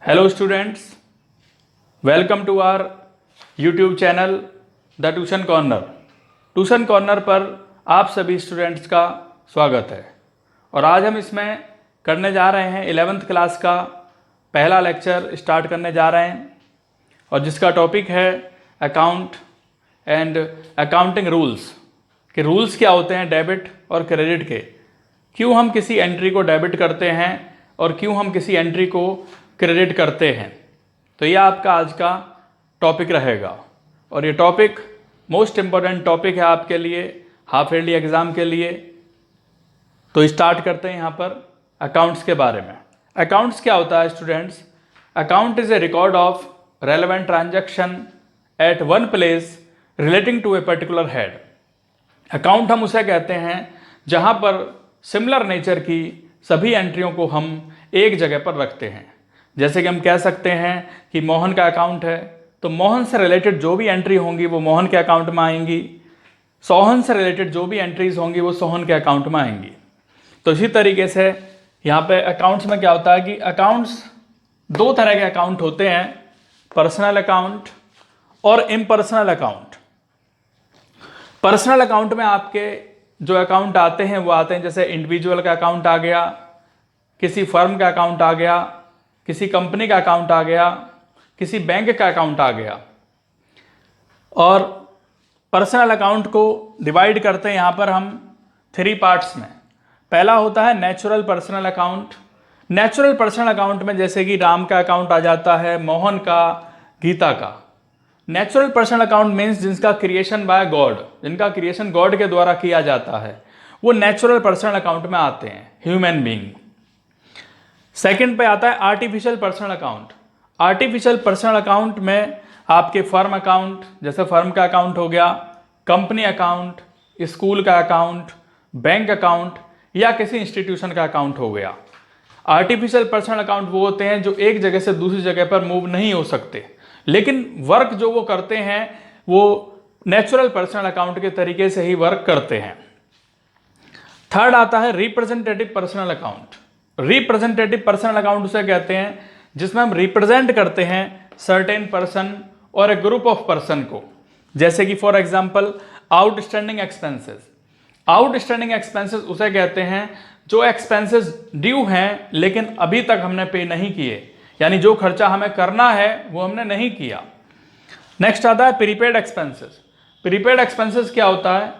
Hello students, welcome to our YouTube channel the tuition corner. Tuition corner पर आप सभी students का स्वागत है और आज हम इसमें करने जा रहे हैं 11th क्लास का पहला लेक्चर स्टार्ट करने जा रहे हैं और जिसका टॉपिक है अकाउंट एंड अकाउंटिंग रूल्स। कि रूल्स क्या होते हैं डेबिट और क्रेडिट के, क्यों हम किसी एंट्री को डेबिट करते हैं और क्यों हम किसी एंट्री को क्रेडिट करते हैं। तो ये आपका आज का टॉपिक रहेगा और ये टॉपिक मोस्ट इम्पॉर्टेंट टॉपिक है आपके लिए हाफ ईयरली एग्ज़ाम के लिए। तो स्टार्ट करते हैं यहाँ पर अकाउंट्स के बारे में। अकाउंट्स क्या होता है students? Account is a record of relevant transaction at one place relating to a particular head. Account हम उसे कहते हैं जहाँ पर सिमिलर नेचर की सभी एंट्रियों को हम एक जगह पर रखते हैं। जैसे कि हम कह सकते हैं कि मोहन का अकाउंट है तो मोहन से रिलेटेड जो भी एंट्री होंगी वो मोहन के अकाउंट में आएंगी, सोहन से रिलेटेड जो भी एंट्रीज होंगी वो सोहन के अकाउंट में आएंगी। तो इसी तरीके से यहाँ पे अकाउंट्स में क्या होता है कि अकाउंट्स दो तरह के अकाउंट होते हैं, पर्सनल अकाउंट और इम्पर्सनल अकाउंट। पर्सनल अकाउंट में आपके जो अकाउंट आते हैं वो आते हैं जैसे इंडिविजुअल का अकाउंट आ गया, किसी फर्म का अकाउंट आ गया, किसी कंपनी का अकाउंट आ गया, किसी बैंक का अकाउंट आ गया। और पर्सनल अकाउंट को डिवाइड करते हैं यहाँ पर हम 3 पार्ट्स में। पहला होता है natural personal account. Natural personal account में जैसे कि राम का अकाउंट आ जाता है, मोहन का, गीता का। नेचुरल पर्सनल अकाउंट मीन्स जिनका क्रिएशन बाय गॉड, जिनका क्रिएशन गॉड के द्वारा किया जाता है, वो नेचुरल पर्सनल अकाउंट में आते हैं, ह्यूमन बीइंग। सेकंड पे आता है artificial personal account. Artificial personal account में आपके फर्म अकाउंट, जैसे फर्म का अकाउंट हो गया, कंपनी अकाउंट, स्कूल का अकाउंट, बैंक अकाउंट या किसी इंस्टीट्यूशन का अकाउंट हो गया। आर्टिफिशियल पर्सनल अकाउंट वो होते हैं जो एक जगह से दूसरी जगह पर मूव नहीं हो सकते, लेकिन वर्क जो वो करते हैं वो नेचुरल पर्सनल अकाउंट के तरीके से ही वर्क करते हैं। थर्ड आता है representative personal account. Representative personal account उसे कहते हैं जिसमें हम रिप्रेजेंट करते हैं सर्टेन पर्सन और ए ग्रुप ऑफ पर्सन को। जैसे कि for example outstanding expenses. Outstanding expenses उसे कहते हैं जो एक्सपेंसेस ड्यू हैं लेकिन अभी तक हमने पे नहीं किए, यानी जो खर्चा हमें करना है वो हमने नहीं किया। नेक्स्ट आता है प्रीपेड एक्सपेंसेस। प्रीपेड एक्सपेंसेस क्या होता है?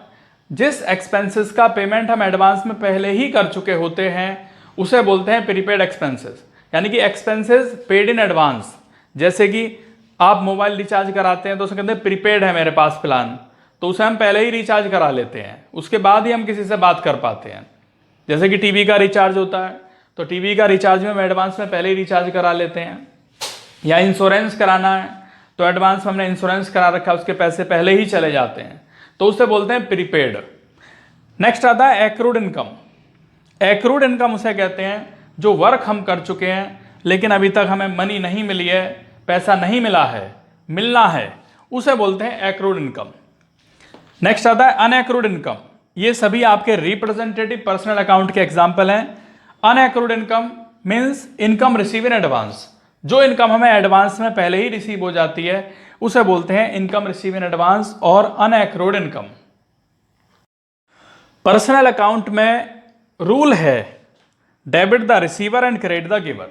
जिस एक्सपेंसेस का पेमेंट हम एडवांस में पहले ही कर चुके होते हैं उसे बोलते हैं प्रीपेड एक्सपेंसेस, यानी कि एक्सपेंसेस पेड इन एडवांस। जैसे कि आप मोबाइल रिचार्ज कराते हैं तो उसे कहते हैं प्रीपेड है मेरे पास प्लान, तो उसे हम पहले ही रिचार्ज करा लेते हैं, उसके बाद ही हम किसी से बात कर पाते हैं। जैसे कि टीवी का रिचार्ज होता है तो टीवी का रिचार्ज में हम एडवांस में पहले ही रिचार्ज करा लेते हैं, या इंश्योरेंस कराना है तो एडवांस में हमने इंश्योरेंस करा रखा है, उसके पैसे पहले ही चले जाते हैं, तो उसे बोलते हैं प्रीपेड। नेक्स्ट आता है एक्रूड इनकम। एक्रूड इनकम उसे कहते हैं जो वर्क हम कर चुके हैं लेकिन अभी तक हमें मनी नहीं मिली है, पैसा नहीं मिला है, मिलना है, उसे बोलते हैं एक्रूड इनकम। नेक्स्ट आता है अनएक्रूड इनकम। ये सभी आपके रिप्रेजेंटेटिव पर्सनल अकाउंट के एग्जाम्पल हैं। Unaccrued income means income receive in advance. जो इनकम हमें एडवांस में पहले ही रिसीव हो जाती है उसे बोलते हैं इनकम रिसीव इन एडवांस और अनएक्रूड इनकम। पर्सनल अकाउंट में रूल है debit the receiver and credit the giver.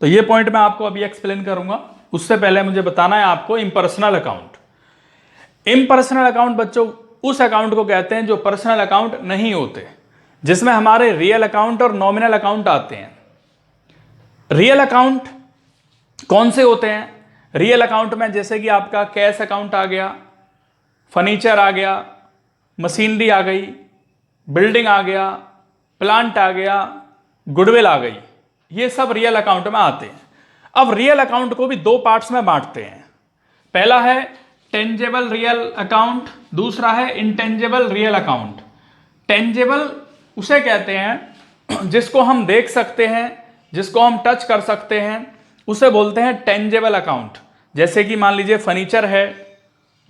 तो ये पॉइंट मैं आपको अभी एक्सप्लेन करूंगा, उससे पहले मुझे बताना है आपको इम्पर्सनल अकाउंट। इम्पर्सनल अकाउंट बच्चों उस अकाउंट को कहते हैं जो पर्सनल अकाउंट नहीं होते, जिसमें हमारे रियल अकाउंट और नॉमिनल अकाउंट आते हैं। रियल अकाउंट कौन से होते हैं? रियल अकाउंट में जैसे कि आपका कैश अकाउंट आ गया, फर्नीचर आ गया, मशीनरी आ गई, बिल्डिंग आ गया, प्लांट आ गया, गुडविल आ गई, ये सब रियल अकाउंट में आते हैं। अब रियल अकाउंट को भी 2 पार्ट्स में बांटते हैं। पहला है टेंजेबल रियल अकाउंट, दूसरा है इंटेंजेबल रियल अकाउंट। टेंजेबल उसे कहते हैं जिसको हम देख सकते हैं, जिसको हम टच कर सकते हैं, उसे बोलते हैं टेंजेबल अकाउंट। जैसे कि मान लीजिए फर्नीचर है,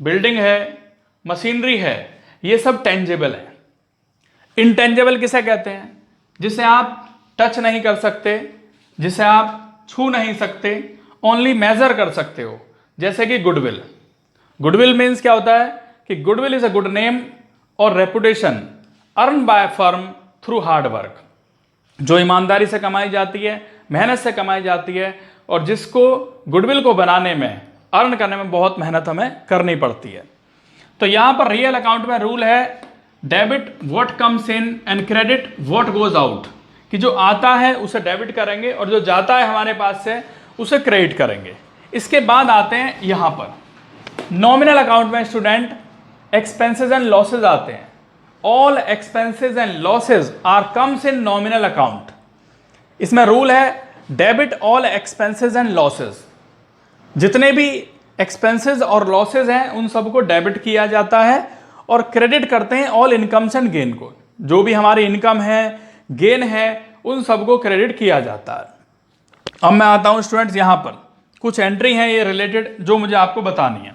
बिल्डिंग है, मशीनरी है, ये सब टेंजेबल है। इंटेंजेबल किसे कहते हैं? जिसे आप टच नहीं कर सकते, जिसे आप छू नहीं सकते, ओनली मेजर कर सकते हो। जैसे कि गुडविल। गुडविल मीन्स क्या होता है कि goodwill is a good name और reputation earn by firm through hard work, जो ईमानदारी से कमाई जाती है, मेहनत से कमाई जाती है, और जिसको गुडविल को बनाने में, अर्न करने में बहुत मेहनत हमें करनी पड़ती है। तो यहां पर रियल अकाउंट में रूल है debit what comes in and credit what goes out, कि जो आता है उसे डेबिट करेंगे और जो जाता है हमारे पास से उसे क्रेडिट करेंगे। इसके बाद आते हैं यहां पर नॉमिनल अकाउंट में स्टूडेंट एक्सपेंसेस एंड लॉसेज आते हैं। All expenses and losses are comes in nominal account. इसमें रूल है debit all expenses and losses. जितने भी एक्सपेंसेस और लॉसेज हैं उन सबको डेबिट किया जाता है और क्रेडिट करते हैं ऑल इनकम्स एंड गेन को। जो भी हमारी इनकम है, गेन है, उन सबको क्रेडिट किया जाता है। अब मैं आता हूं स्टूडेंट्स, यहां पर कुछ एंट्री हैं ये रिलेटेड जो मुझे आपको बतानी है।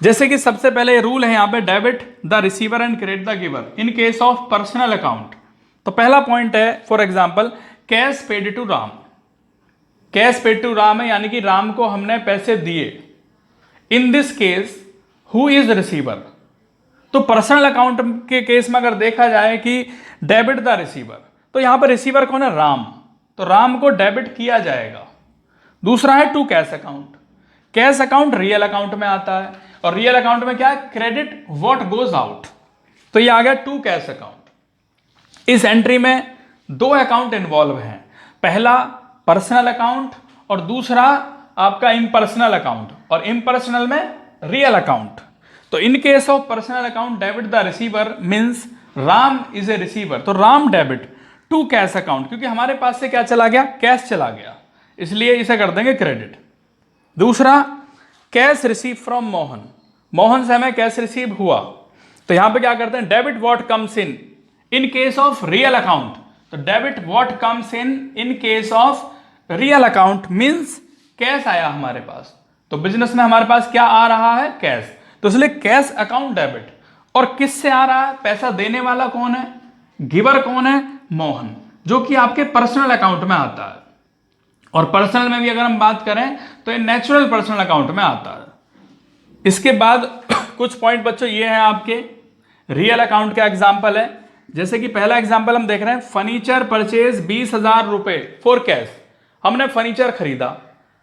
जैसे कि सबसे पहले रूल है यहां पे debit the receiver and credit the giver in case of personal account. तो पहला पॉइंट है for example cash paid to Ram. Cash paid to Ram है यानी कि राम को हमने पैसे दिए। In this case who is receiver. तो पर्सनल अकाउंट के केस में अगर देखा जाए कि डेबिट द रिसीवर, तो यहां पर रिसीवर कौन है? राम। तो राम को डेबिट किया जाएगा। दूसरा है to cash account. Cash account real account में आता है और रियल अकाउंट में क्या है? Credit what goes out. तो ये आ गया टू कैश अकाउंट। इस एंट्री में दो अकाउंट इन्वॉल्व हैं, पहला पर्सनल अकाउंट और दूसरा आपका इम्पर्सनल अकाउंट, और इम्पर्सनल में रियल अकाउंट। तो in case of personal account debit the receiver means Ram is a receiver, तो Ram debit to cash account, क्योंकि हमारे पास से क्या चला गया? कैश चला गया, इसलिए इसे कर देंगे क्रेडिट। दूसरा cash receive from Mohan. Mohan से हमें कैश रिसीव हुआ, तो यहां पे क्या करते हैं? Debit what comes in case of real account. तो debit what comes in case of real account means cash आया हमारे पास। तो बिजनेस में हमारे पास क्या आ रहा है? कैश। तो इसलिए कैश अकाउंट डेबिट। और किससे आ रहा है? पैसा देने वाला कौन है? गिवर कौन है? मोहन, जो कि आपके पर्सनल अकाउंट में आता है। और पर्सनल में भी अगर हम बात करें तो ये नेचुरल पर्सनल अकाउंट में आता है। इसके बाद कुछ पॉइंट बच्चों ये है आपके रियल अकाउंट का एग्जाम्पल है। जैसे कि पहला एग्जाम्पल हम देख रहे हैं, फर्नीचर परचेज 20,000 रुपए फॉर कैश। हमने फर्नीचर खरीदा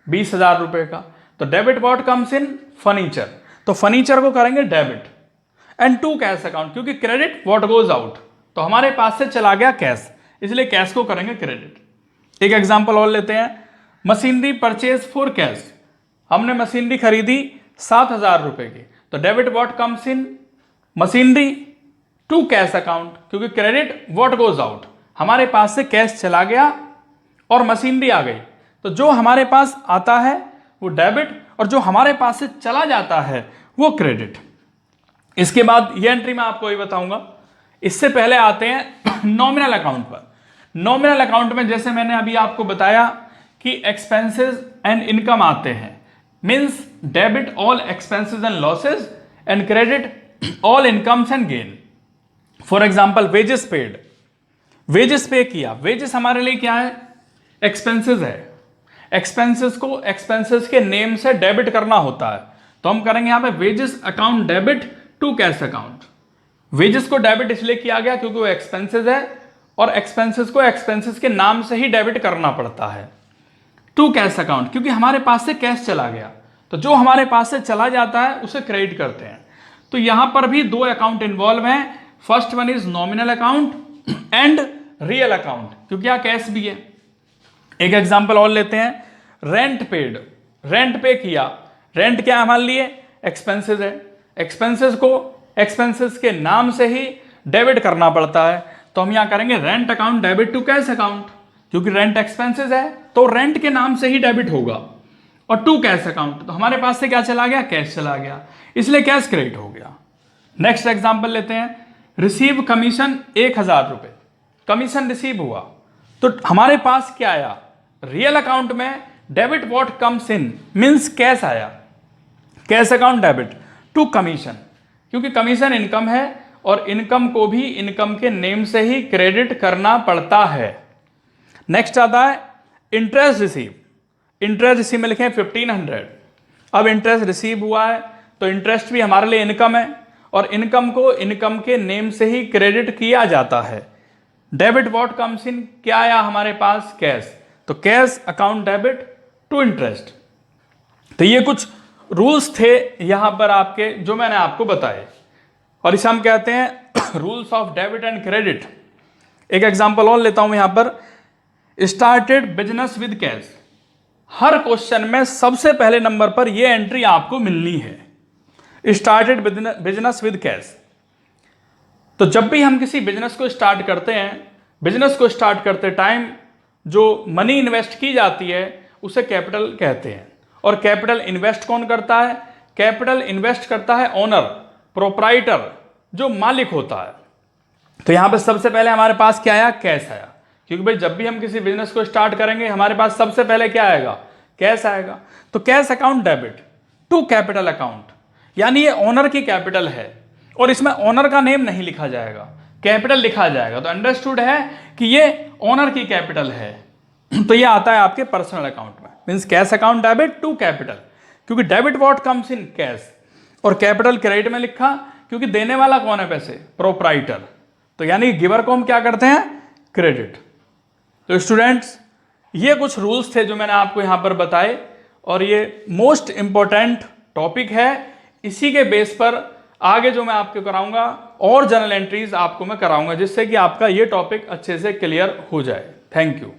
20,000 रुपए का, तो debit what comes in? Furniture. तो फर्नीचर को करेंगे debit and to cash account, क्योंकि क्रेडिट व्हाट गोज आउट, तो हमारे पास से चला गया कैश, इसलिए कैश को करेंगे क्रेडिट। एक एग्जांपल और लेते हैं, मशीनरी परचेज फॉर कैश। हमने मशीनरी खरीदी 7,000 रुपए की, तो debit what comes in? Machinery to cash account, क्योंकि क्रेडिट व्हाट गोज आउट, हमारे पास से कैश चला गया और मशीनरी आ गई। तो जो हमारे पास आता है वो डेबिट और जो हमारे पास से चला जाता है वो क्रेडिट। इसके बाद ये एंट्री मैं आपको ये बताऊंगा। इससे पहले आते हैं नॉमिनल अकाउंट पर। नॉमिनल अकाउंट में जैसे मैंने अभी आपको बताया कि एक्सपेंसेस एंड इनकम आते हैं, means debit all expenses and losses and credit all incomes and gain. For example wages paid, wages पे किया। वेजेस हमारे लिए क्या है? एक्सपेंसेस है। एक्सपेंसेस को एक्सपेंसेस के नेम से डेबिट करना होता है, तो हम करेंगे यहां पे wages account debit to cash account. Wages को डेबिट इसलिए किया गया क्योंकि वो एक्सपेंसेस है और एक्सपेंसेस को एक्सपेंसेस के नाम से ही डेबिट करना पड़ता है। टू कैश अकाउंट क्योंकि हमारे पास से कैश चला गया, तो जो हमारे पास से चला जाता है उसे क्रेडिट करते हैं। तो यहां पर भी दो अकाउंट इन्वॉल्व हैं। First one is nominal account and real account, क्योंकि यहां कैश भी है। एक एग्जांपल और लेते हैं, रेंट पेड। रेंट पे किया, रेंट क्या हमारे लिए? एक्सपेंसेस है। एक्सपेंसेस को एक्सपेंसेस के नाम से ही डेबिट करना पड़ता है, तो हम यहां करेंगे rent account debit to cash account, क्योंकि रेंट एक्सपेंसेस है तो रेंट के नाम से ही डेबिट होगा। और टू कैश अकाउंट, तो हमारे पास से क्या चला गया? कैश चला गया, इसलिए कैश क्रेडिट हो गया। नेक्स्ट एग्जांपल लेते हैं, रिसीव कमीशन 1,000 रुपए। कमीशन रिसीव हुआ, तो हमारे पास क्या आया? रियल अकाउंट में debit what comes in means cash आया, cash account debit to commission, क्योंकि कमीशन इनकम है और इनकम को भी इनकम के नेम से ही क्रेडिट करना पड़ता है। नेक्स्ट आता है इंटरेस्ट रिसीव। इंटरेस्ट रिसीव में लिखें 1500। अब इंटरेस्ट रिसीव हुआ है तो इंटरेस्ट भी हमारे लिए इनकम है, और इनकम को इनकम के नेम से ही क्रेडिट किया जाता है। डेबिट व्हाट कम्स इन, क्या आया हमारे पास, कैश, तो cash account debit to interest. तो ये कुछ रूल्स थे यहां पर आपके जो मैंने आपको बताए, और इसे हम कहते हैं rules of debit and credit. एक एग्जांपल और लेता हूं यहां पर, started business with cash. Her question में सबसे पहले नंबर पर यह एंट्री आपको मिलनी है, स्टार्टेड बिजनेस विद कैश। तो जब भी हम किसी बिजनेस को स्टार्ट करते हैं, बिजनेस को स्टार्ट करते टाइम जो मनी इन्वेस्ट की जाती है उसे कैपिटल कहते हैं। और कैपिटल इन्वेस्ट कौन करता है, कैपिटल इन्वेस्ट करता है ओनर, प्रोप्राइटर, जो मालिक होता है। तो यहां पे सबसे पहले हमारे पास क्या आया, कैश आया, क्योंकि भाई जब भी हम किसी बिजनेस को स्टार्ट करेंगे हमारे पास सबसे पहले क्या आएगा, कैश आएगा। तो cash account debit to capital account, यानी ये ओनर की कैपिटल है और इसमें ओनर का नेम नहीं लिखा जाएगा, कैपिटल लिखा जाएगा। तो अंडरस्टूड है कि ये ओनर की कैपिटल है। तो ये आता है आपके पर्सनल अकाउंट में, means cash account debit to capital, क्योंकि debit what comes in cash, और कैपिटल क्रेडिट में लिखा क्योंकि देने वाला कौन है पैसे, प्रोप्राइटर। तो यानी गिवर को हम क्या करते हैं, क्रेडिट। तो स्टूडेंट्स ये कुछ रूल्स थे जो मैंने आपको यहां पर बताए, और ये मोस्ट इंपॉर्टेंट टॉपिक है। इसी के बेस पर आगे जो मैं आपको कराऊंगा और जर्नल एंट्रीज आपको मैं कराऊंगा, जिससे कि आपका ये टॉपिक अच्छे से क्लियर हो जाए। Thank you.